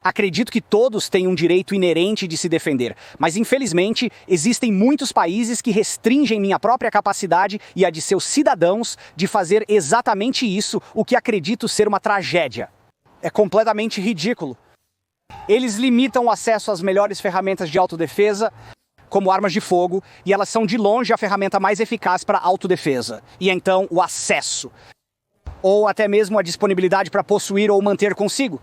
Acredito que todos têm um direito inerente de se defender, mas infelizmente existem muitos países que restringem minha própria capacidade e a de seus cidadãos de fazer exatamente isso, o que acredito ser uma tragédia. É completamente ridículo. Eles limitam o acesso às melhores ferramentas de autodefesa, como armas de fogo, e elas são de longe a ferramenta mais eficaz para autodefesa. E então o acesso, ou até mesmo a disponibilidade para possuir ou manter consigo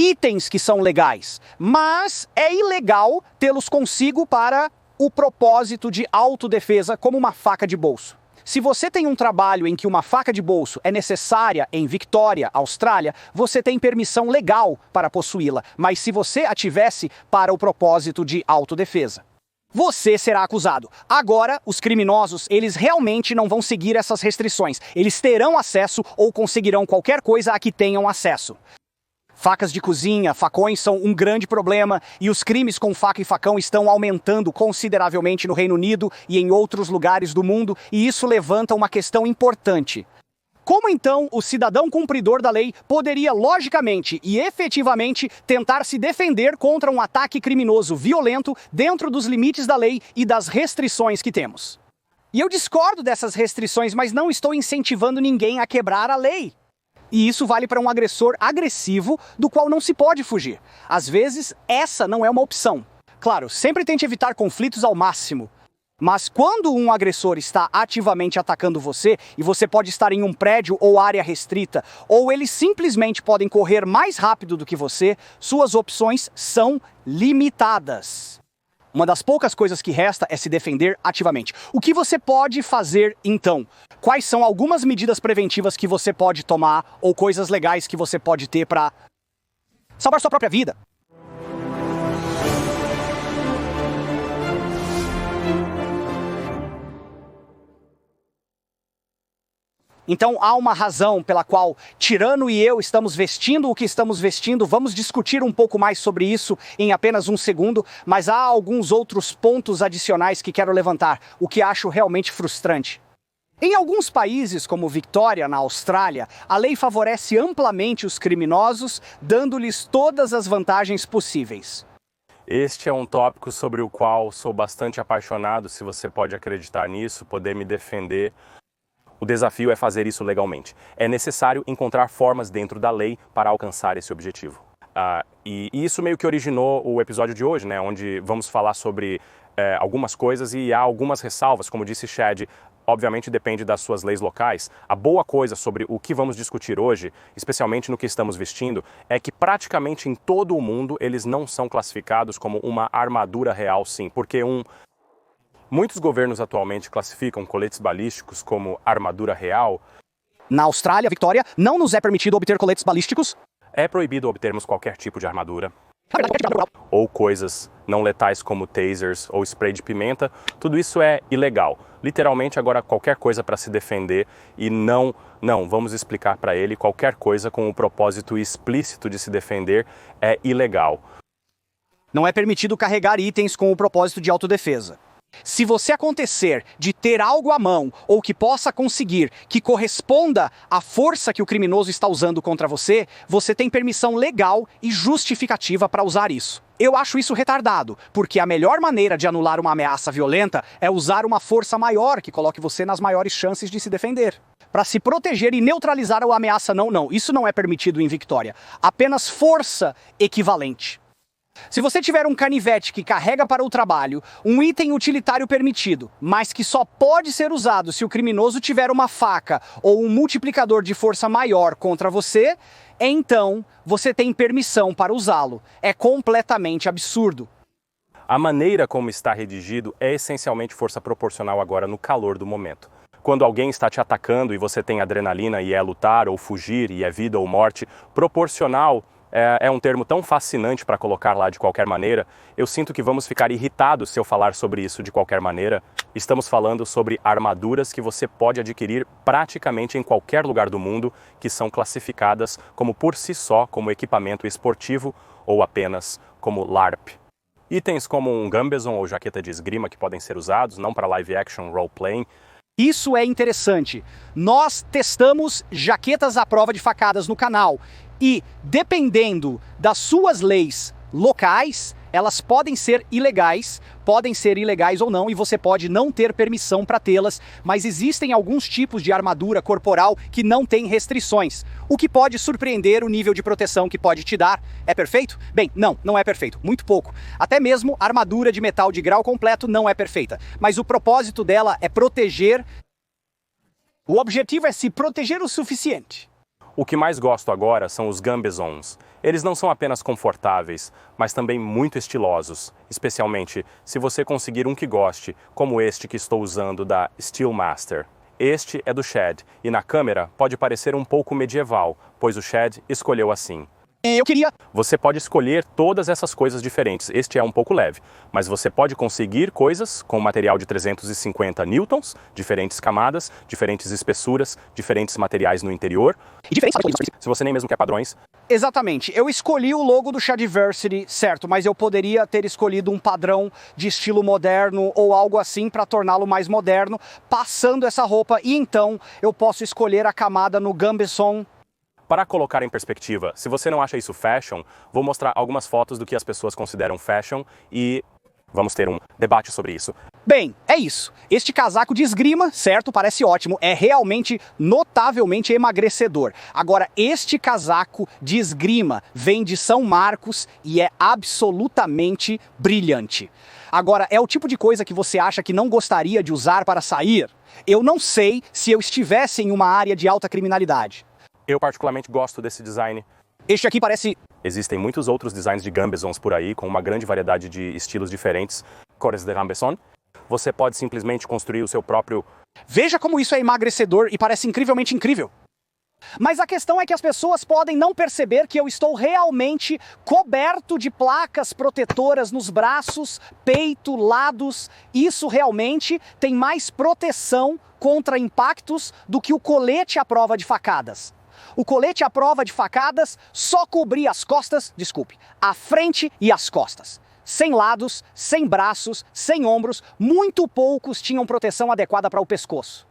itens que são legais, mas é ilegal tê-los consigo para o propósito de autodefesa, como uma faca de bolso. Se você tem um trabalho em que uma faca de bolso é necessária em Victoria, Austrália, você tem permissão legal para possuí-la, mas se você a tivesse para o propósito de autodefesa, você será acusado. Agora, os criminosos, eles realmente não vão seguir essas restrições. Eles terão acesso ou conseguirão qualquer coisa a que tenham acesso. Facas de cozinha, facões são um grande problema e os crimes com faca e facão estão aumentando consideravelmente no Reino Unido e em outros lugares do mundo, e isso levanta uma questão importante. Como então o cidadão cumpridor da lei poderia logicamente e efetivamente tentar se defender contra um ataque criminoso violento dentro dos limites da lei e das restrições que temos? E eu discordo dessas restrições, mas não estou incentivando ninguém a quebrar a lei. E isso vale para um agressor agressivo do qual não se pode fugir. Às vezes, essa não é uma opção. Claro, sempre tente evitar conflitos ao máximo. Mas quando um agressor está ativamente atacando você, e você pode estar em um prédio ou área restrita, ou eles simplesmente podem correr mais rápido do que você, suas opções são limitadas. Uma das poucas coisas que resta é se defender ativamente. O que você pode fazer, então? Quais são algumas medidas preventivas que você pode tomar ou coisas legais que você pode ter para salvar sua própria vida? Então há uma razão pela qual Tirano e eu estamos vestindo o que estamos vestindo. Vamos discutir um pouco mais sobre isso em apenas um segundo, mas há alguns outros pontos adicionais que quero levantar, o que acho realmente frustrante. Em alguns países, como Victoria, na Austrália, a lei favorece amplamente os criminosos, dando-lhes todas as vantagens possíveis. Este é um tópico sobre o qual sou bastante apaixonado, se você pode acreditar nisso, poder me defender. O desafio é fazer isso legalmente. É necessário encontrar formas dentro da lei para alcançar esse objetivo. E isso meio que originou o episódio de hoje, né, onde vamos falar sobre algumas coisas e há algumas ressalvas, como disse Chad. Obviamente depende das suas leis locais. A boa coisa sobre o que vamos discutir hoje, especialmente no que estamos vestindo, é que praticamente em todo o mundo eles não são classificados como uma armadura real, sim, porque muitos governos atualmente classificam coletes balísticos como armadura real. Na Austrália, Victoria, não nos é permitido obter coletes balísticos. É proibido obtermos qualquer tipo de armadura. Ou coisas não letais como tasers ou spray de pimenta. Tudo isso é ilegal. Literalmente agora qualquer coisa para se defender e não, vamos explicar para ele, qualquer coisa com o propósito explícito de se defender é ilegal. Não é permitido carregar itens com o propósito de autodefesa. Se você acontecer de ter algo à mão ou que possa conseguir que corresponda à força que o criminoso está usando contra você, você tem permissão legal e justificativa para usar isso. Eu acho isso retardado, porque a melhor maneira de anular uma ameaça violenta é usar uma força maior que coloque você nas maiores chances de se defender. Para se proteger e neutralizar a ameaça, isso não é permitido em Victoria. Apenas força equivalente. Se você tiver um canivete que carrega para o trabalho, um item utilitário permitido, mas que só pode ser usado se o criminoso tiver uma faca ou um multiplicador de força maior contra você, então você tem permissão para usá-lo. É completamente absurdo. A maneira como está redigido é essencialmente força proporcional agora no calor do momento. Quando alguém está te atacando e você tem adrenalina e é lutar ou fugir e é vida ou morte, proporcional é um termo tão fascinante para colocar lá de qualquer maneira. Eu sinto que vamos ficar irritados se eu falar sobre isso de qualquer maneira. Estamos falando sobre armaduras que você pode adquirir praticamente em qualquer lugar do mundo, que são classificadas como por si só como equipamento esportivo ou apenas como LARP. Itens como um gambeson ou jaqueta de esgrima que podem ser usados, não para live action role-playing. Isso é interessante. Nós testamos jaquetas à prova de facadas no canal. E, dependendo das suas leis locais, elas podem ser ilegais ou não, e você pode não ter permissão para tê-las, mas existem alguns tipos de armadura corporal que não têm restrições, o que pode surpreender o nível de proteção que pode te dar. É perfeito? Bem, não é perfeito, muito pouco. Até mesmo armadura de metal de grau completo não é perfeita, mas o propósito dela é proteger. O objetivo é se proteger o suficiente. O que mais gosto agora são os gambesons. Eles não são apenas confortáveis, mas também muito estilosos, especialmente se você conseguir um que goste, como este que estou usando da Steelmaster. Este é do Chad, e na câmera pode parecer um pouco medieval, pois o Chad escolheu assim. Eu queria... Você pode escolher todas essas coisas diferentes. Este é um pouco leve, mas você pode conseguir coisas com material de 350 newtons, diferentes camadas, diferentes espessuras, diferentes materiais no interior. E diferentes... Se você nem mesmo quer padrões. Exatamente. Eu escolhi o logo do Shadiversity, certo, mas eu poderia ter escolhido um padrão de estilo moderno ou algo assim para torná-lo mais moderno, passando essa roupa, e então eu posso escolher a camada no gambeson. Para colocar em perspectiva, se você não acha isso fashion, vou mostrar algumas fotos do que as pessoas consideram fashion e vamos ter um debate sobre isso. Bem, é isso. Este casaco de esgrima, certo, parece ótimo, é realmente notavelmente emagrecedor. Agora, este casaco de esgrima vem de São Marcos e é absolutamente brilhante. Agora, é o tipo de coisa que você acha que não gostaria de usar para sair? Eu não sei se eu estivesse em uma área de alta criminalidade. Eu particularmente gosto desse design. Este aqui parece... Existem muitos outros designs de gambesons por aí, com uma grande variedade de estilos diferentes. Cores de gambeson. Você pode simplesmente construir o seu próprio... Veja como isso é emagrecedor e parece incrivelmente incrível. Mas a questão é que as pessoas podem não perceber que eu estou realmente coberto de placas protetoras nos braços, peito, lados. Isso realmente tem mais proteção contra impactos do que o colete à prova de facadas. O colete à prova de facadas só cobria as costas, a frente e as costas. Sem lados, sem braços, sem ombros, muito poucos tinham proteção adequada para o pescoço.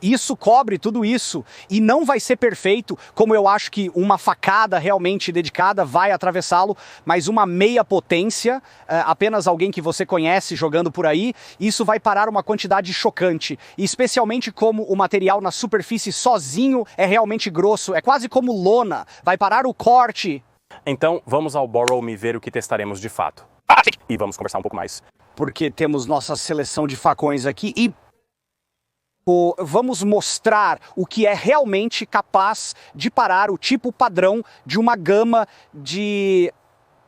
Isso cobre tudo isso e não vai ser perfeito, como eu acho que uma facada realmente dedicada vai atravessá-lo, mas uma meia potência, apenas alguém que você conhece jogando por aí, isso vai parar uma quantidade chocante, especialmente como o material na superfície sozinho é realmente grosso, é quase como lona, vai parar o corte. Então vamos ao Borrow Me ver o que testaremos de fato. E vamos conversar um pouco mais. Porque temos nossa seleção de facões aqui e... vamos mostrar o que é realmente capaz de parar o tipo padrão de uma gama de,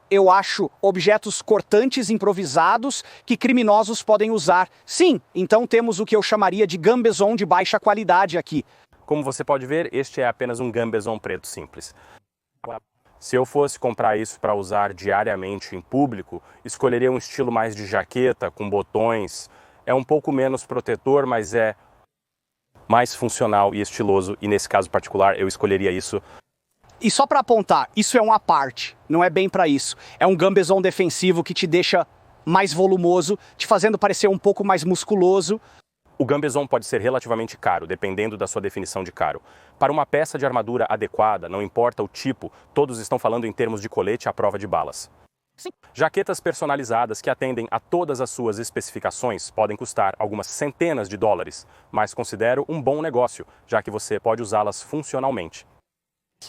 eu acho, objetos cortantes improvisados que criminosos podem usar. Sim, então temos o que eu chamaria de gambeson de baixa qualidade aqui. Como você pode ver, este é apenas um gambeson preto simples. Se eu fosse comprar isso para usar diariamente em público, escolheria um estilo mais de jaqueta, com botões. É um pouco menos protetor, mas é mais funcional e estiloso, e nesse caso particular eu escolheria isso. E só para apontar, isso é uma parte, não é bem para isso. É um gambeson defensivo que te deixa mais volumoso, te fazendo parecer um pouco mais musculoso. O gambeson pode ser relativamente caro, dependendo da sua definição de caro. Para uma peça de armadura adequada, não importa o tipo, todos estão falando em termos de colete à prova de balas. Sim. Jaquetas personalizadas que atendem a todas as suas especificações podem custar algumas centenas de dólares, mas considero um bom negócio, já que você pode usá-las funcionalmente.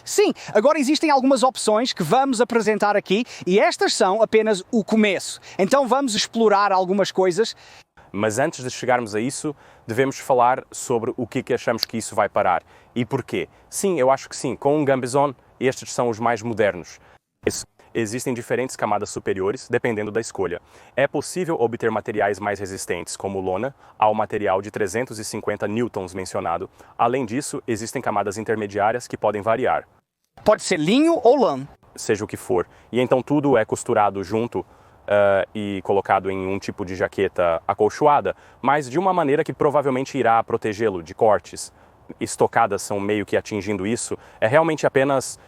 Sim, agora existem algumas opções que vamos apresentar aqui e estas são apenas o começo. Então vamos explorar algumas coisas. Mas antes de chegarmos a isso, devemos falar sobre o que achamos que isso vai parar e porquê. Sim, eu acho que sim, com um gambeson, estes são os mais modernos. Existem diferentes camadas superiores, dependendo da escolha. É possível obter materiais mais resistentes, como lona, ao material de 350 newtons mencionado. Além disso, existem camadas intermediárias que podem variar. Pode ser linho ou lã. Seja o que for. E então tudo é costurado junto e colocado em um tipo de jaqueta acolchoada, mas de uma maneira que provavelmente irá protegê-lo de cortes. Estocadas são meio que atingindo isso. É realmente apenas...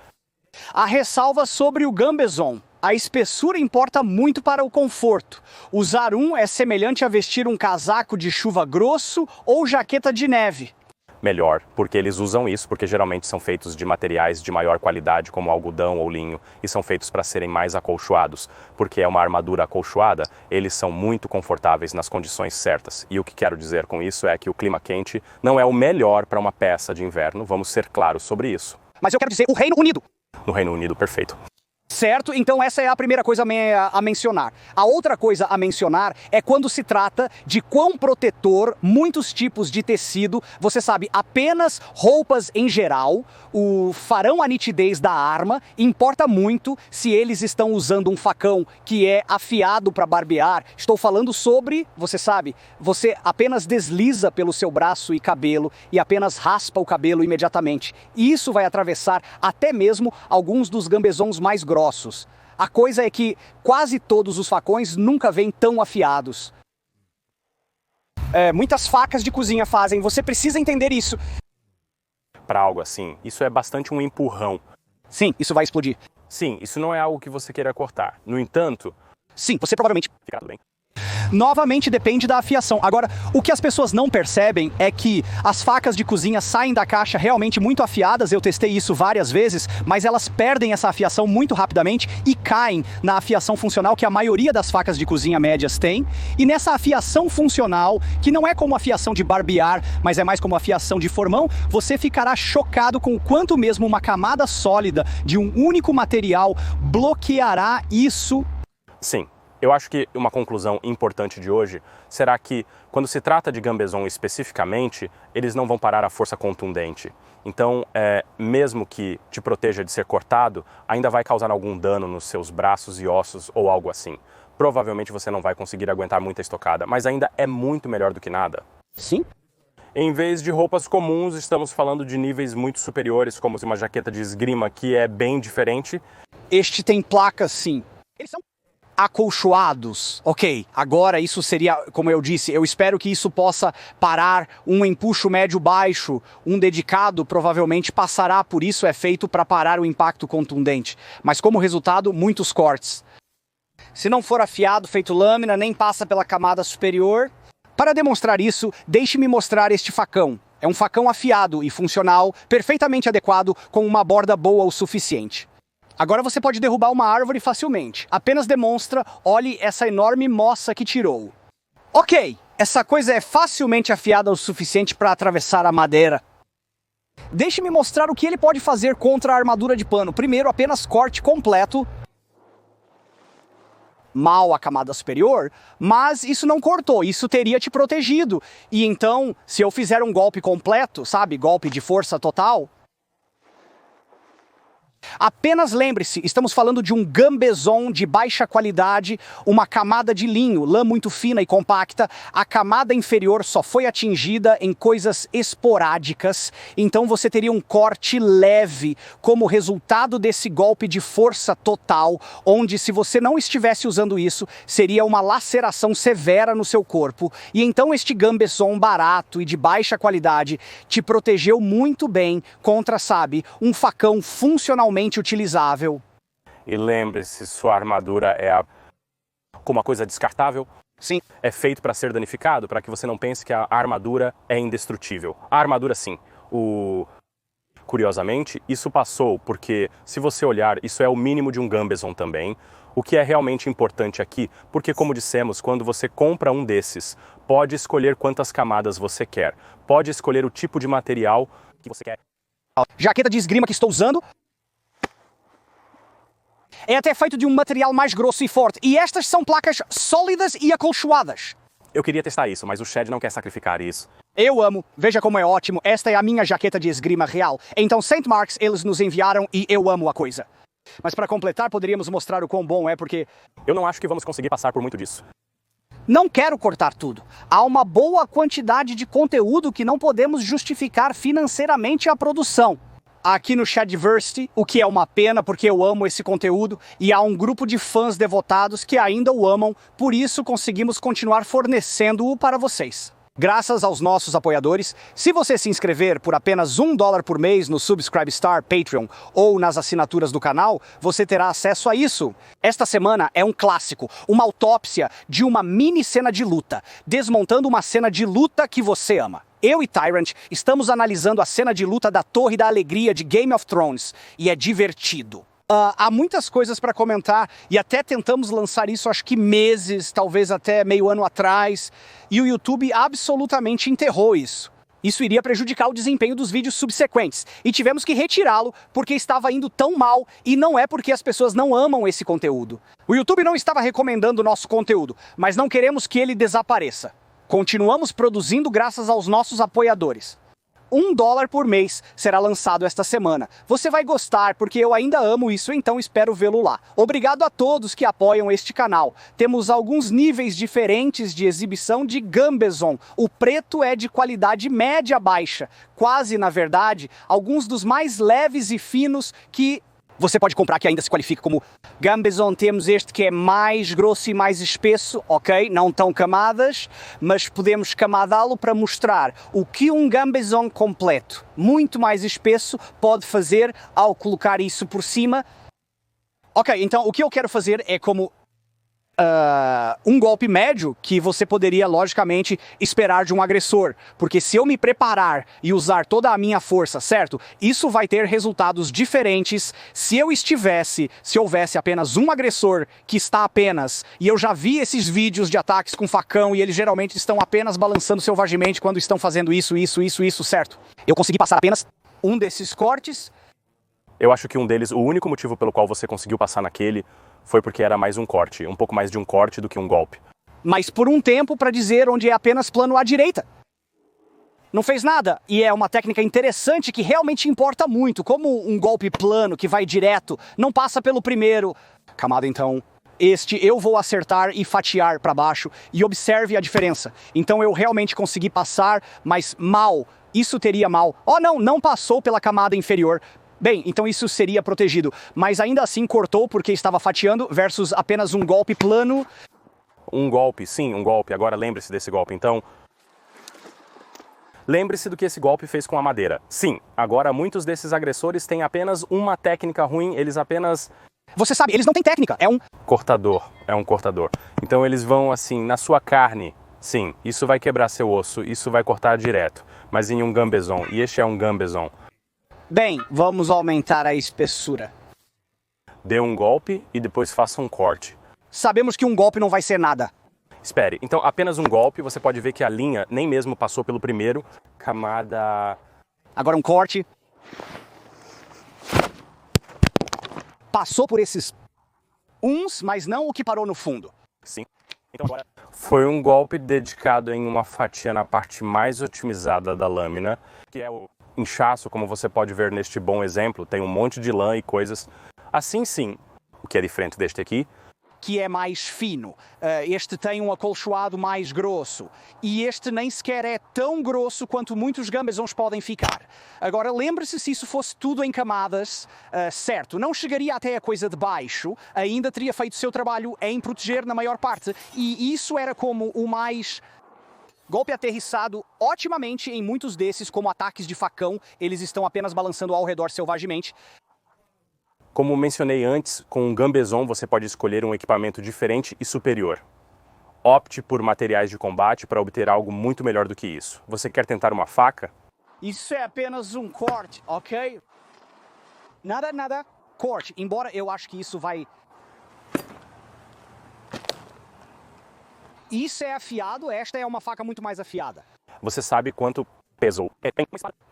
A ressalva sobre o gambeson. A espessura importa muito para o conforto. Usar um é semelhante a vestir um casaco de chuva grosso ou jaqueta de neve. melhor, porque eles usam isso, porque geralmente são feitos de materiais de maior qualidade, como algodão ou linho, e são feitos para serem mais acolchoados, porque é uma armadura acolchoada, eles são muito confortáveis nas condições certas. E o que quero dizer com isso é que o clima quente não é o melhor para uma peça de inverno, vamos ser claros sobre isso. Mas eu quero dizer o Reino Unido. No Reino Unido, perfeito. Certo? Então essa é a primeira coisa a mencionar. A outra coisa a mencionar é quando se trata de quão protetor muitos tipos de tecido, você sabe, apenas roupas em geral, farão a nitidez da arma, importa muito se eles estão usando um facão que é afiado para barbear. Estou falando sobre, você sabe, você apenas desliza pelo seu braço e cabelo e apenas raspa o cabelo imediatamente. E isso vai atravessar até mesmo alguns dos gambezons mais grossos. A coisa é que quase todos os facões nunca vêm tão afiados. Muitas facas de cozinha fazem, você precisa entender isso. Para algo assim, isso é bastante um empurrão. Sim, isso vai explodir. Sim, isso não é algo que você queira cortar. No entanto... Sim, você provavelmente... Fica tudo bem. Novamente depende da afiação. Agora, o que as pessoas não percebem é que as facas de cozinha saem da caixa realmente muito afiadas, eu testei isso várias vezes, mas elas perdem essa afiação muito rapidamente e caem na afiação funcional que a maioria das facas de cozinha médias tem. E nessa afiação funcional, que não é como afiação de barbear, mas é mais como afiação de formão, você ficará chocado com o quanto mesmo uma camada sólida de um único material bloqueará isso. Sim. Eu acho que uma conclusão importante de hoje será que, quando se trata de gambezon especificamente, eles não vão parar a força contundente. Então, mesmo que te proteja de ser cortado, ainda vai causar algum dano nos seus braços e ossos ou algo assim. Provavelmente você não vai conseguir aguentar muita estocada, mas ainda é muito melhor do que nada. Sim. Em vez de roupas comuns, estamos falando de níveis muito superiores, como uma jaqueta de esgrima, que é bem diferente. Este tem placas, sim. Eles são acolchoados. Ok, agora isso seria, como eu disse, eu espero que isso possa parar um empuxo médio-baixo, um dedicado provavelmente passará, por isso é feito para parar o impacto contundente. Mas como resultado, muitos cortes. Se não for afiado, feito lâmina, nem passa pela camada superior. Para demonstrar isso, deixe-me mostrar este facão. É um facão afiado e funcional, perfeitamente adequado, com uma borda boa o suficiente. Agora você pode derrubar uma árvore facilmente. Apenas demonstra, olhe essa enorme moça que tirou. Ok, essa coisa é facilmente afiada o suficiente para atravessar a madeira. Deixe-me mostrar o que ele pode fazer contra a armadura de pano. Primeiro, apenas corte completo. Mal a camada superior, mas isso não cortou, isso teria te protegido. E então, se eu fizer um golpe completo, sabe, golpe de força total... Apenas lembre-se, estamos falando de um gambezon de baixa qualidade, uma camada de linho, lã muito fina e compacta, a camada inferior só foi atingida em coisas esporádicas, então você teria um corte leve como resultado desse golpe de força total, onde se você não estivesse usando isso, seria uma laceração severa no seu corpo, e então este gambezon barato e de baixa qualidade te protegeu muito bem contra, sabe, um facão funcionalmente utilizável. E lembre-se, sua armadura é como uma coisa descartável. Sim. É feito para ser danificado, para que você não pense que a armadura é indestrutível. A armadura, sim. Curiosamente, isso passou porque, se você olhar, isso é o mínimo de um gambezon também. O que é realmente importante aqui, porque como dissemos, quando você compra um desses, pode escolher quantas camadas você quer. Pode escolher o tipo de material que você quer. Jaqueta de esgrima que estou usando é até feito de um material mais grosso e forte. E estas são placas sólidas e acolchoadas. Eu queria testar isso, mas o Shed não quer sacrificar isso. Eu amo. Veja como é ótimo. Esta é a minha jaqueta de esgrima real. Então, St. Mark's, eles nos enviaram e eu amo a coisa. Mas para completar, poderíamos mostrar o quão bom é, porque... Eu não acho que vamos conseguir passar por muito disso. Não quero cortar tudo. Há uma boa quantidade de conteúdo que não podemos justificar financeiramente a produção. Aqui no Shadversity, o que é uma pena porque eu amo esse conteúdo e há um grupo de fãs devotados que ainda o amam, por isso conseguimos continuar fornecendo-o para vocês. Graças aos nossos apoiadores, se você se inscrever por apenas $1 por mês no Subscribe Star, Patreon ou nas assinaturas do canal, você terá acesso a isso. Esta semana é um clássico, uma autópsia de uma mini cena de luta, desmontando uma cena de luta que você ama. Eu e Tyrant estamos analisando a cena de luta da Torre da Alegria de Game of Thrones, e é divertido. Há muitas coisas para comentar, e até tentamos lançar isso acho que meses, talvez até meio ano atrás, e o YouTube absolutamente enterrou isso. Isso iria prejudicar o desempenho dos vídeos subsequentes, e tivemos que retirá-lo porque estava indo tão mal, e não é porque as pessoas não amam esse conteúdo. O YouTube não estava recomendando o nosso conteúdo, mas não queremos que ele desapareça. Continuamos produzindo graças aos nossos apoiadores. $1 por mês será lançado esta semana. Você vai gostar, porque eu ainda amo isso, então espero vê-lo lá. Obrigado a todos que apoiam este canal. Temos alguns níveis diferentes de exibição de Gambezon. O preto é de qualidade média-baixa. Quase, na verdade, alguns dos mais leves e finos que você pode comprar, que ainda se qualifica como Gambezon. Temos este que é mais grosso e mais espesso, ok? Não tão camadas, mas podemos camadá-lo para mostrar o que um Gambezon completo, muito mais espesso, pode fazer ao colocar isso por cima. Ok, então o que eu quero fazer é como um golpe médio que você poderia, logicamente, esperar de um agressor. Porque se eu me preparar e usar toda a minha força, certo? Isso vai ter resultados diferentes se houvesse apenas um agressor que está apenas... E eu já vi esses vídeos de ataques com facão e eles geralmente estão apenas balançando selvagemente quando estão fazendo isso, certo? Eu consegui passar apenas um desses cortes. Eu acho que um deles, o único motivo pelo qual você conseguiu passar naquele foi porque era mais um corte, um pouco mais de um corte do que um golpe. Mas por um tempo para dizer onde é apenas plano à direita. Não fez nada, e é uma técnica interessante que realmente importa muito, como um golpe plano que vai direto, não passa pelo primeiro. Camada então, este eu vou acertar e fatiar para baixo, e observe a diferença. Então eu realmente consegui passar, mas mal, isso teria mal. Oh não passou pela camada inferior. Bem, então isso seria protegido, mas ainda assim cortou porque estava fatiando versus apenas um golpe plano. Um golpe, sim, um golpe. Agora lembre-se desse golpe, então. Lembre-se do que esse golpe fez com a madeira. Sim, agora muitos desses agressores têm apenas uma técnica ruim, eles apenas... Você sabe, eles não têm técnica, é um... Cortador, é um cortador. Então eles vão assim, na sua carne. Sim, isso vai quebrar seu osso, isso vai cortar direto. Mas em um Gambezon, e este é um Gambezon. Bem, vamos aumentar a espessura. Dê um golpe e depois faça um corte. Sabemos que um golpe não vai ser nada. Espere, então apenas um golpe, você pode ver que a linha nem mesmo passou pelo primeiro. Camada... Agora um corte. Passou por esses mas não o que parou no fundo. Sim. Então agora... Foi um golpe dedicado em uma fatia na parte mais otimizada da lâmina, que é o inchaço, como você pode ver neste bom exemplo. Tem um monte de lã e coisas. Assim sim, o que é diferente deste aqui. Que é mais fino. Este tem um acolchoado mais grosso. E este nem sequer é tão grosso quanto muitos Gambezons podem ficar. Agora, lembre-se, se isso fosse tudo em camadas, certo, não chegaria até a coisa de baixo, ainda teria feito o seu trabalho em proteger na maior parte. E isso era como o mais... Golpe aterrissado otimamente em muitos desses, como ataques de facão, eles estão apenas balançando ao redor selvagemente. Como mencionei antes, com um Gambezon você pode escolher um equipamento diferente e superior. Opte por materiais de combate para obter algo muito melhor do que isso. Você quer tentar uma faca? Isso é apenas um corte, ok? Nada, corte. Embora eu acho que isso vai... Isso é afiado, esta é uma faca muito mais afiada. Você sabe quanto pesou?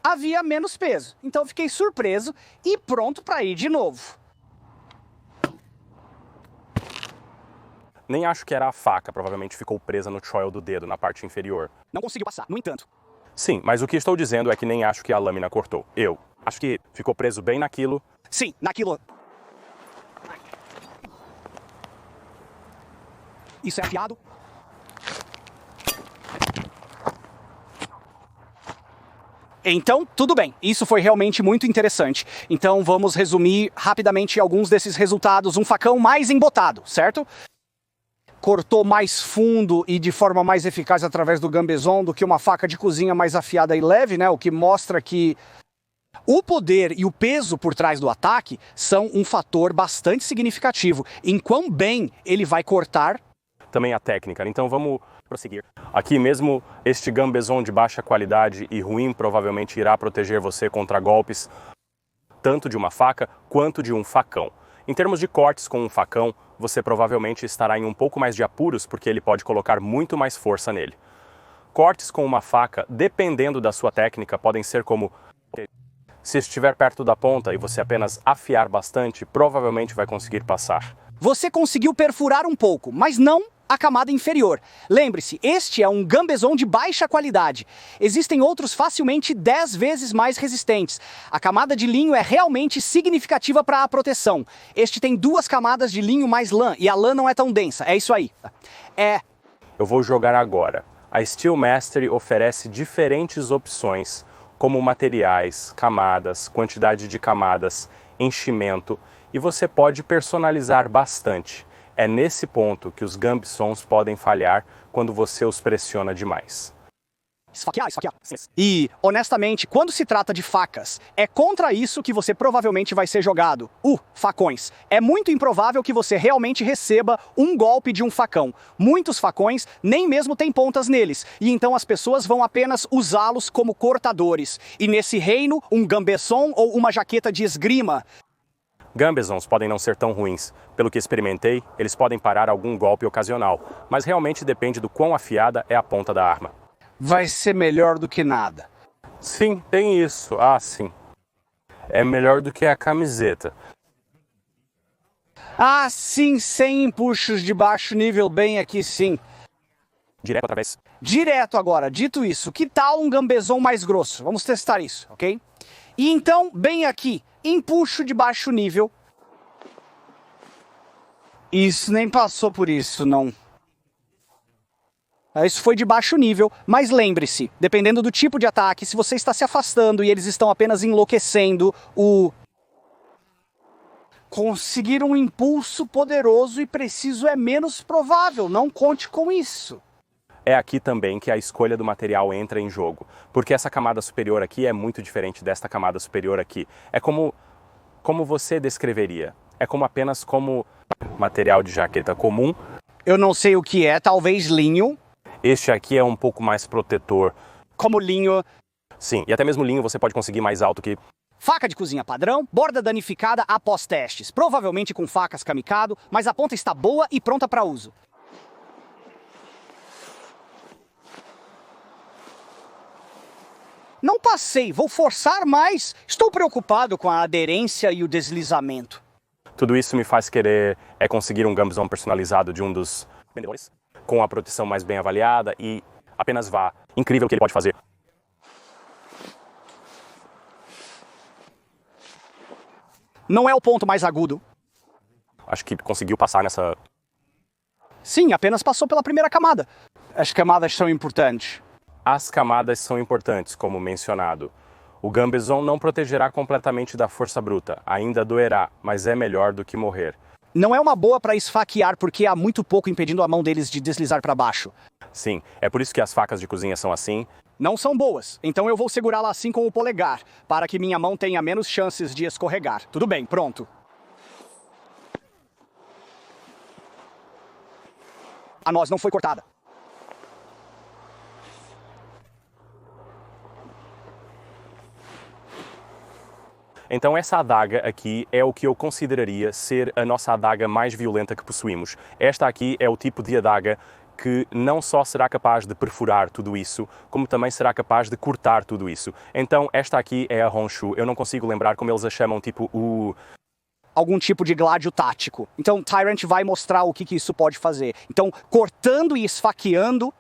Havia menos peso, então fiquei surpreso e pronto para ir de novo. Nem acho que era a faca, provavelmente ficou presa no choil do dedo, na parte inferior. Não conseguiu passar, no entanto. Sim, mas o que estou dizendo é que nem acho que a lâmina cortou. Eu acho que ficou preso bem naquilo. Sim, naquilo. Isso é afiado? Então, tudo bem. Isso foi realmente muito interessante. Então, vamos resumir rapidamente alguns desses resultados. Um facão mais embotado, certo? Cortou mais fundo e de forma mais eficaz através do Gambezon do que uma faca de cozinha mais afiada e leve, né? O que mostra que o poder e o peso por trás do ataque são um fator bastante significativo em quão bem ele vai cortar. Também a técnica. Então vamos prosseguir. Aqui mesmo, este gambeson de baixa qualidade e ruim provavelmente irá proteger você contra golpes tanto de uma faca quanto de um facão. Em termos de cortes com um facão, você provavelmente estará em um pouco mais de apuros porque ele pode colocar muito mais força nele. Cortes com uma faca, dependendo da sua técnica, podem ser como... Se estiver perto da ponta e você apenas afiar bastante, provavelmente vai conseguir passar. Você conseguiu perfurar um pouco, mas não a camada inferior. Lembre-se, este é um gambeson de baixa qualidade. Existem outros facilmente 10 vezes mais resistentes. A camada de linho é realmente significativa para a proteção. Este tem 2 camadas de linho mais lã, e a lã não é tão densa. É isso aí. Eu vou jogar agora. A Steel Mastery oferece diferentes opções, como materiais, camadas, quantidade de camadas, enchimento, e você pode personalizar bastante. É nesse ponto que os gambesons podem falhar quando você os pressiona demais. Esfaquear. E, honestamente, quando se trata de facas, é contra isso que você provavelmente vai ser jogado. Facões. É muito improvável que você realmente receba um golpe de um facão. Muitos facões nem mesmo têm pontas neles, e então as pessoas vão apenas usá-los como cortadores. E nesse reino, um gambeson ou uma jaqueta de esgrima. Gambesons podem não ser tão ruins. Pelo que experimentei, eles podem parar algum golpe ocasional, mas realmente depende do quão afiada é a ponta da arma. Vai ser melhor do que nada. Sim, tem isso. Sim. É melhor do que a camiseta. Sim, sem empuxos de baixo nível bem aqui, sim. Direto através. Direto agora, dito isso, que tal um gambeson mais grosso? Vamos testar isso, ok? E então, bem aqui, empuxo de baixo nível. Isso nem passou por isso, não. Isso foi de baixo nível, mas lembre-se, dependendo do tipo de ataque, se você está se afastando e eles estão apenas enlouquecendo, conseguir um impulso poderoso e preciso é menos provável, não conte com isso. É aqui também que a escolha do material entra em jogo, porque essa camada superior aqui é muito diferente desta camada superior aqui. É como você descreveria? É apenas como material de jaqueta comum. Eu não sei o que é, talvez linho. Este aqui é um pouco mais protetor. Como linho. Sim, e até mesmo linho você pode conseguir mais alto que... Faca de cozinha padrão, borda danificada após testes. Provavelmente com facas kamikado, mas a ponta está boa e pronta para uso. Não passei, vou forçar mais. Estou preocupado com a aderência e o deslizamento. Tudo isso me faz querer conseguir um gambeson personalizado de um dos vendedores, com a proteção mais bem avaliada e apenas vá. Incrível o que ele pode fazer. Não é o ponto mais agudo. Acho que conseguiu passar nessa... Sim, apenas passou pela primeira camada. As camadas são importantes. As camadas são importantes, como mencionado. O gambeson não protegerá completamente da força bruta. Ainda doerá, mas é melhor do que morrer. Não é uma boa para esfaquear porque há muito pouco impedindo a mão deles de deslizar para baixo. Sim, é por isso que as facas de cozinha são assim. Não são boas, então eu vou segurá-la assim com o polegar, para que minha mão tenha menos chances de escorregar. Tudo bem, pronto. A noz não foi cortada. Então essa adaga aqui é o que eu consideraria ser a nossa adaga mais violenta que possuímos. Esta aqui é o tipo de adaga que não só será capaz de perfurar tudo isso, como também será capaz de cortar tudo isso. Então esta aqui é a Honshu. Eu não consigo lembrar como eles a chamam, tipo algum tipo de gládio tático. Então Tyrant vai mostrar o que isso pode fazer. Então, cortando e esfaqueando...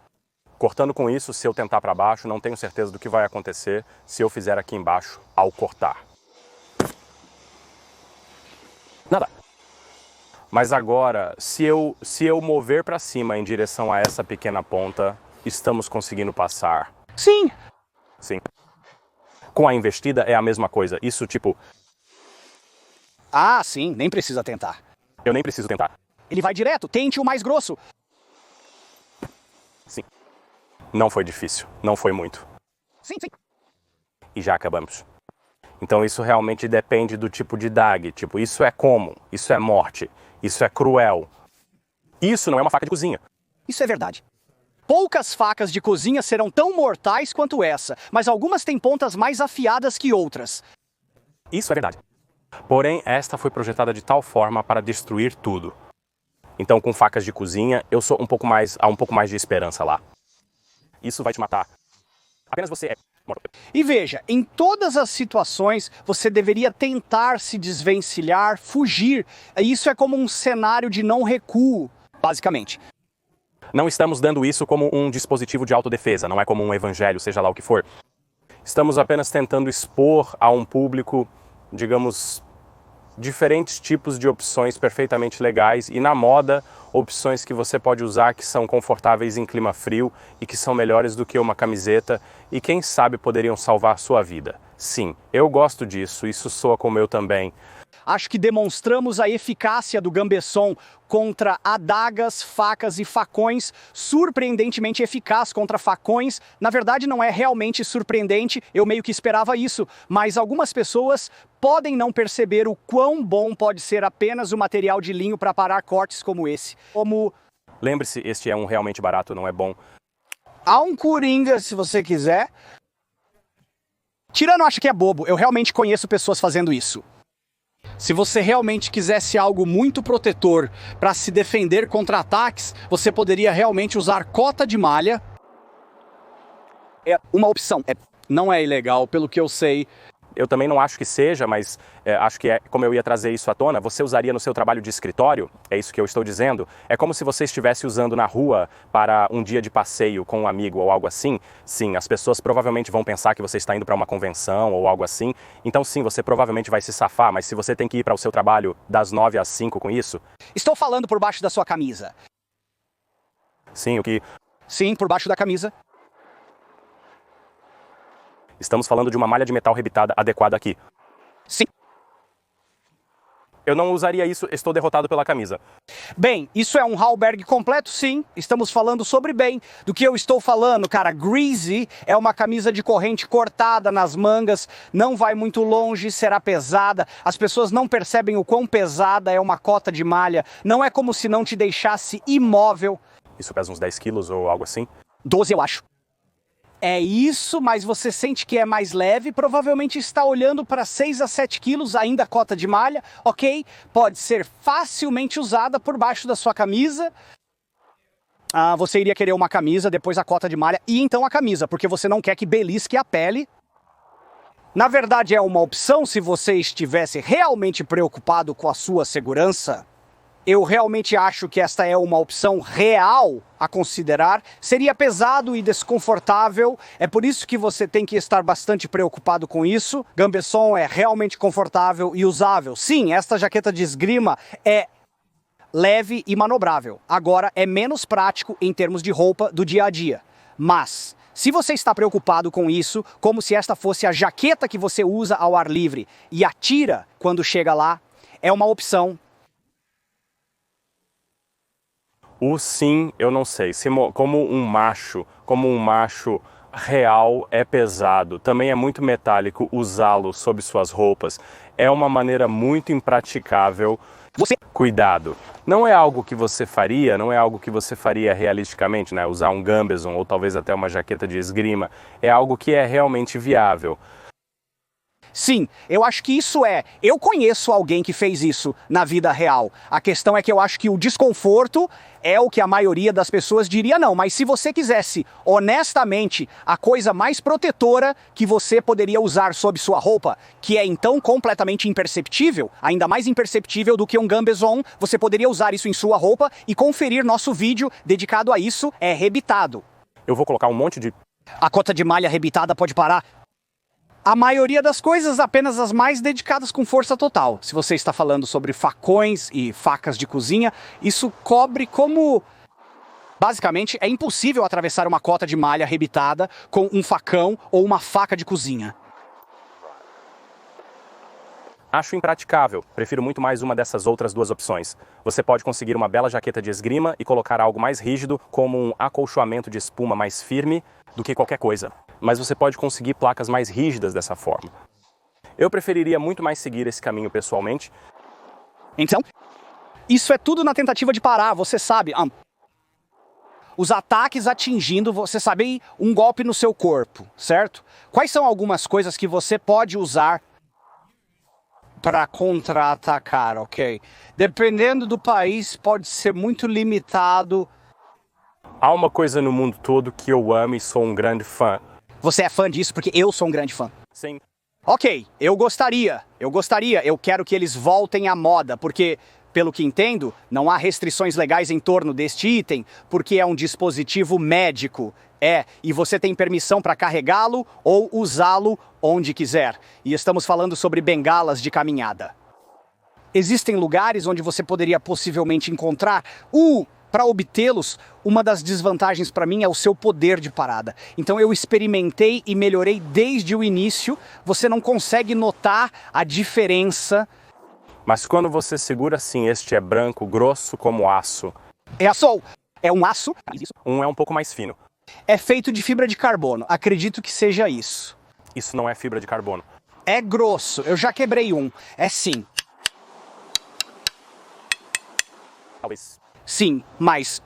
Cortando com isso, se eu tentar para baixo, não tenho certeza do que vai acontecer se eu fizer aqui embaixo ao cortar. Nada. Mas agora, se eu mover para cima em direção a essa pequena ponta, estamos conseguindo passar. Sim. Sim. Com a investida é a mesma coisa. Isso tipo... Sim, nem precisa tentar. Eu nem preciso tentar. Ele vai direto, tente o mais grosso. Sim. Não foi difícil, não foi muito. Sim. E já acabamos. Então isso realmente depende do tipo de dag. Tipo, isso é como? Isso é morte. Isso é cruel. Isso não é uma faca de cozinha. Isso é verdade. Poucas facas de cozinha serão tão mortais quanto essa, mas algumas têm pontas mais afiadas que outras. Isso é verdade. Porém, esta foi projetada de tal forma para destruir tudo. Então, com facas de cozinha, eu sou há um pouco mais de esperança lá. Isso vai te matar. Apenas você é morto. E veja, em todas as situações, você deveria tentar se desvencilhar, fugir. Isso é como um cenário de não recuo, basicamente. Não estamos dando isso como um dispositivo de autodefesa, não é como um evangelho, seja lá o que for. Estamos apenas tentando expor a um público, digamos, diferentes tipos de opções perfeitamente legais e, na moda, opções que você pode usar que são confortáveis em clima frio e que são melhores do que uma camiseta e, quem sabe, poderiam salvar sua vida. Sim, eu gosto disso, isso soa como eu também. Acho que demonstramos a eficácia do gambeson contra adagas, facas e facões, surpreendentemente eficaz contra facões. Na verdade, não é realmente surpreendente, eu meio que esperava isso, mas algumas pessoas podem não perceber o quão bom pode ser apenas o material de linho para parar cortes como esse. Lembre-se, este é um realmente barato, não é bom. Há um coringa, se você quiser. Tirano acha que é bobo, eu realmente conheço pessoas fazendo isso. Se você realmente quisesse algo muito protetor para se defender contra ataques, você poderia realmente usar cota de malha. É uma opção. Não é ilegal, pelo que eu sei. Eu também não acho que seja, mas acho que como eu ia trazer isso à tona, você usaria no seu trabalho de escritório, é isso que eu estou dizendo. É como se você estivesse usando na rua para um dia de passeio com um amigo ou algo assim. Sim, as pessoas provavelmente vão pensar que você está indo para uma convenção ou algo assim. Então sim, você provavelmente vai se safar, mas se você tem que ir para o seu trabalho das 9 às 5 com isso... Estou falando por baixo da sua camisa. Sim, o que... Sim, por baixo da camisa. Estamos falando de uma malha de metal rebitada adequada aqui. Sim. Eu não usaria isso, estou derrotado pela camisa. Bem, isso é um Hallberg completo, sim. Estamos falando sobre bem. Do que eu estou falando, cara, Greasy é uma camisa de corrente cortada nas mangas, não vai muito longe, será pesada. As pessoas não percebem o quão pesada é uma cota de malha. Não é como se não te deixasse imóvel. Isso pesa uns 10 quilos ou algo assim? 12, eu acho. É isso, mas você sente que é mais leve, provavelmente está olhando para 6 a 7 quilos, ainda cota de malha, ok? Pode ser facilmente usada por baixo da sua camisa. Você iria querer uma camisa, depois a cota de malha e então a camisa, porque você não quer que belisque a pele. Na verdade é uma opção se você estivesse realmente preocupado com a sua segurança. Eu realmente acho que esta é uma opção real a considerar. Seria pesado e desconfortável, é por isso que você tem que estar bastante preocupado com isso. Gambeson é realmente confortável e usável. Sim, esta jaqueta de esgrima é leve e manobrável. Agora, é menos prático em termos de roupa do dia a dia. Mas, se você está preocupado com isso, como se esta fosse a jaqueta que você usa ao ar livre e atira quando chega lá, é uma opção. O sim, eu não sei. Como um macho real é pesado, também é muito metálico usá-lo sob suas roupas. É uma maneira muito impraticável. Cuidado. Não é algo que você faria, não é algo que você faria realisticamente, né? Usar um gambeson ou talvez até uma jaqueta de esgrima. É algo que é realmente viável. Sim, eu acho que isso é. Eu conheço alguém que fez isso na vida real. A questão é que eu acho que o desconforto é o que a maioria das pessoas diria não. Mas se você quisesse, honestamente, a coisa mais protetora que você poderia usar sob sua roupa, que é então completamente imperceptível, ainda mais imperceptível do que um gambeson, você poderia usar isso em sua roupa e conferir nosso vídeo dedicado a isso, é rebitado. Eu vou colocar um monte de... A cota de malha rebitada pode parar. A maioria das coisas, apenas as mais dedicadas com força total. Se você está falando sobre facões e facas de cozinha, isso cobre como... Basicamente, é impossível atravessar uma cota de malha rebitada com um facão ou uma faca de cozinha. Acho impraticável. Prefiro muito mais uma dessas outras duas opções. Você pode conseguir uma bela jaqueta de esgrima e colocar algo mais rígido, como um acolchoamento de espuma mais firme do que qualquer coisa. Mas você pode conseguir placas mais rígidas dessa forma. Eu preferiria muito mais seguir esse caminho pessoalmente. Então, isso é tudo na tentativa de parar, você sabe. os ataques atingindo você, sabe, um golpe no seu corpo, certo? Quais são algumas coisas que você pode usar para contra-atacar, ok? Dependendo do país, pode ser muito limitado. Há uma coisa no mundo todo que eu amo e sou um grande fã. Você é fã disso porque eu sou um grande fã. Sim. Ok, eu quero que eles voltem à moda, porque, pelo que entendo, não há restrições legais em torno deste item, porque é um dispositivo médico. E você tem permissão para carregá-lo ou usá-lo onde quiser. E estamos falando sobre bengalas de caminhada. Existem lugares onde você poderia possivelmente encontrar. Para obtê-los, uma das desvantagens para mim é o seu poder de parada. Então eu experimentei e melhorei desde o início. Você não consegue notar a diferença. Mas quando você segura assim, este é branco, grosso como aço. É um aço. Um é um pouco mais fino. É feito de fibra de carbono. Acredito que seja isso. Isso não é fibra de carbono. É grosso. Eu já quebrei um. É sim. Talvez. Sim, mas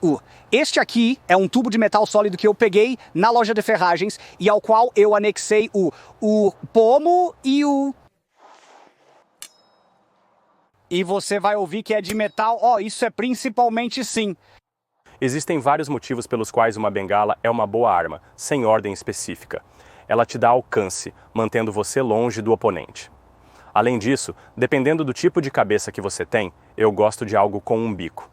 este aqui é um tubo de metal sólido que eu peguei na loja de ferragens e ao qual eu anexei o pomo e o... E você vai ouvir que é de metal. Isso é principalmente sim. Existem vários motivos pelos quais uma bengala é uma boa arma, sem ordem específica. Ela te dá alcance, mantendo você longe do oponente. Além disso, dependendo do tipo de cabeça que você tem, eu gosto de algo com um bico.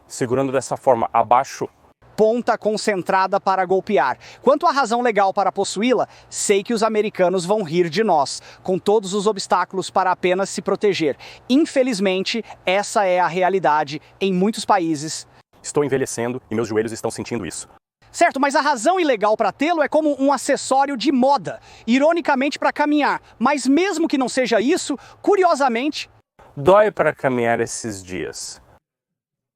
Segurando dessa forma abaixo, ponta concentrada para golpear. Quanto à razão legal para possuí-la, sei que os americanos vão rir de nós, com todos os obstáculos para apenas se proteger. Infelizmente, essa é a realidade em muitos países. Estou envelhecendo e meus joelhos estão sentindo isso. Certo, mas a razão ilegal para tê-lo é como um acessório de moda, ironicamente para caminhar. Mas mesmo que não seja isso, curiosamente... Dói para caminhar esses dias.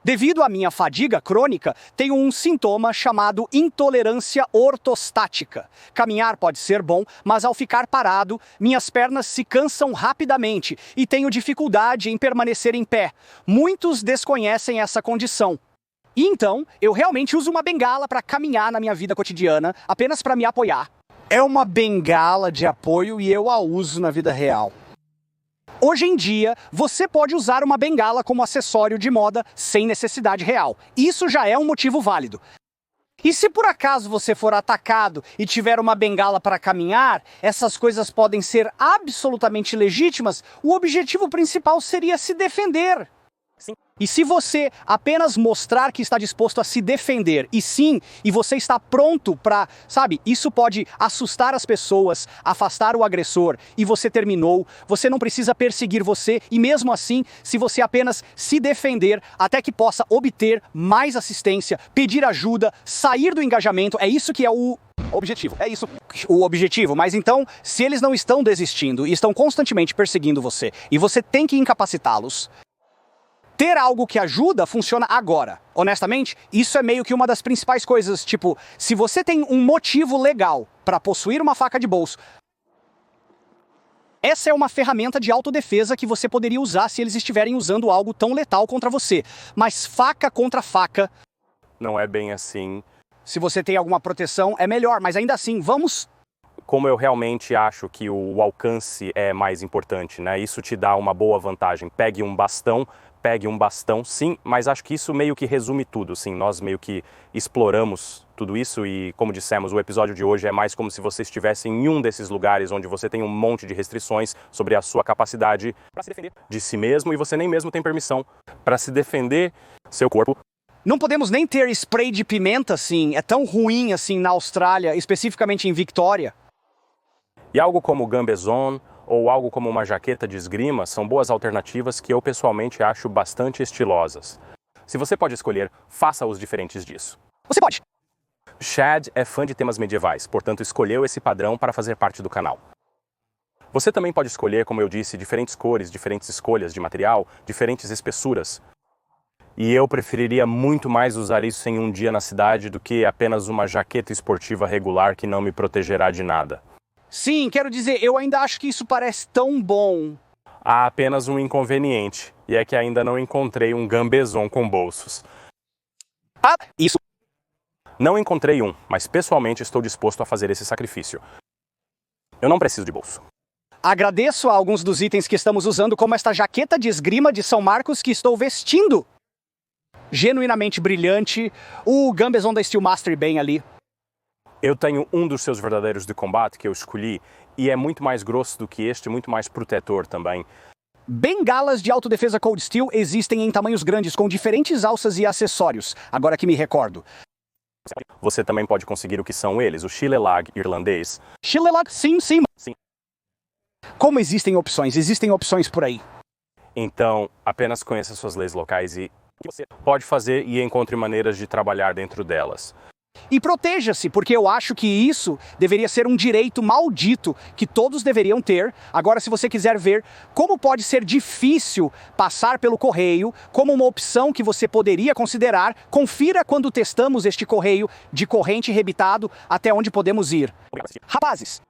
Devido à minha fadiga crônica, tenho um sintoma chamado intolerância ortostática. Caminhar pode ser bom, mas ao ficar parado, minhas pernas se cansam rapidamente e tenho dificuldade em permanecer em pé. Muitos desconhecem essa condição. E então, eu realmente uso uma bengala para caminhar na minha vida cotidiana, apenas para me apoiar. É uma bengala de apoio e eu a uso na vida real. Hoje em dia, você pode usar uma bengala como acessório de moda sem necessidade real. Isso já é um motivo válido. E se por acaso você for atacado e tiver uma bengala para caminhar, essas coisas podem ser absolutamente legítimas, o objetivo principal seria se defender. Sim. E se você apenas mostrar que está disposto a se defender, e você está pronto para, isso pode assustar as pessoas, afastar o agressor, e você terminou, você não precisa perseguir você, e mesmo assim, se você apenas se defender até que possa obter mais assistência, pedir ajuda, sair do engajamento, é isso que é o objetivo, é isso. O objetivo, mas então, se eles não estão desistindo e estão constantemente perseguindo você, e você tem que incapacitá-los, ter algo que ajuda funciona agora. Honestamente, isso é meio que uma das principais coisas. Tipo, se você tem um motivo legal para possuir uma faca de bolso, essa é uma ferramenta de autodefesa que você poderia usar se eles estiverem usando algo tão letal contra você. Mas faca contra faca... Não é bem assim. Se você tem alguma proteção, é melhor. Mas ainda assim, vamos... Como eu realmente acho que o alcance é mais importante, né? Isso te dá uma boa vantagem. Pegue um bastão, sim, mas acho que isso meio que resume tudo, sim. Nós meio que exploramos tudo isso e, como dissemos, o episódio de hoje é mais como se você estivesse em um desses lugares onde você tem um monte de restrições sobre a sua capacidade para se defender de si mesmo e você nem mesmo tem permissão para se defender seu corpo. Não podemos nem ter spray de pimenta, assim. É tão ruim, assim, na Austrália, especificamente em Victoria. E algo como o gambezon ou algo como uma jaqueta de esgrima são boas alternativas que eu pessoalmente acho bastante estilosas. Se você pode escolher, faça os diferentes disso. Você pode! Chad é fã de temas medievais, portanto escolheu esse padrão para fazer parte do canal. Você também pode escolher, como eu disse, diferentes cores, diferentes escolhas de material, diferentes espessuras. E eu preferiria muito mais usar isso em um dia na cidade do que apenas uma jaqueta esportiva regular que não me protegerá de nada. Sim, quero dizer, eu ainda acho que isso parece tão bom. Há apenas um inconveniente, e é que ainda não encontrei um gambezon com bolsos. Isso Não encontrei um, mas pessoalmente estou disposto a fazer esse sacrifício. Eu não preciso de bolso. Agradeço a alguns dos itens que estamos usando, como esta jaqueta de esgrima de São Marcos que estou vestindo. Genuinamente brilhante. O Gambezon da Steel Mastery bem ali. Eu tenho um dos seus verdadeiros de combate que eu escolhi e é muito mais grosso do que este, muito mais protetor também. Bengalas de autodefesa Cold Steel existem em tamanhos grandes com diferentes alças e acessórios, agora que me recordo. Você também pode conseguir o que são eles, o Shilelag irlandês. Shilelag, sim. Sim. Como existem opções por aí. Então, apenas conheça suas leis locais e o que você pode fazer e encontre maneiras de trabalhar dentro delas. E proteja-se, porque eu acho que isso deveria ser um direito maldito que todos deveriam ter. Agora, se você quiser ver como pode ser difícil passar pelo correio, como uma opção que você poderia considerar, confira quando testamos este correio de corrente rebitado até onde podemos ir. Rapazes,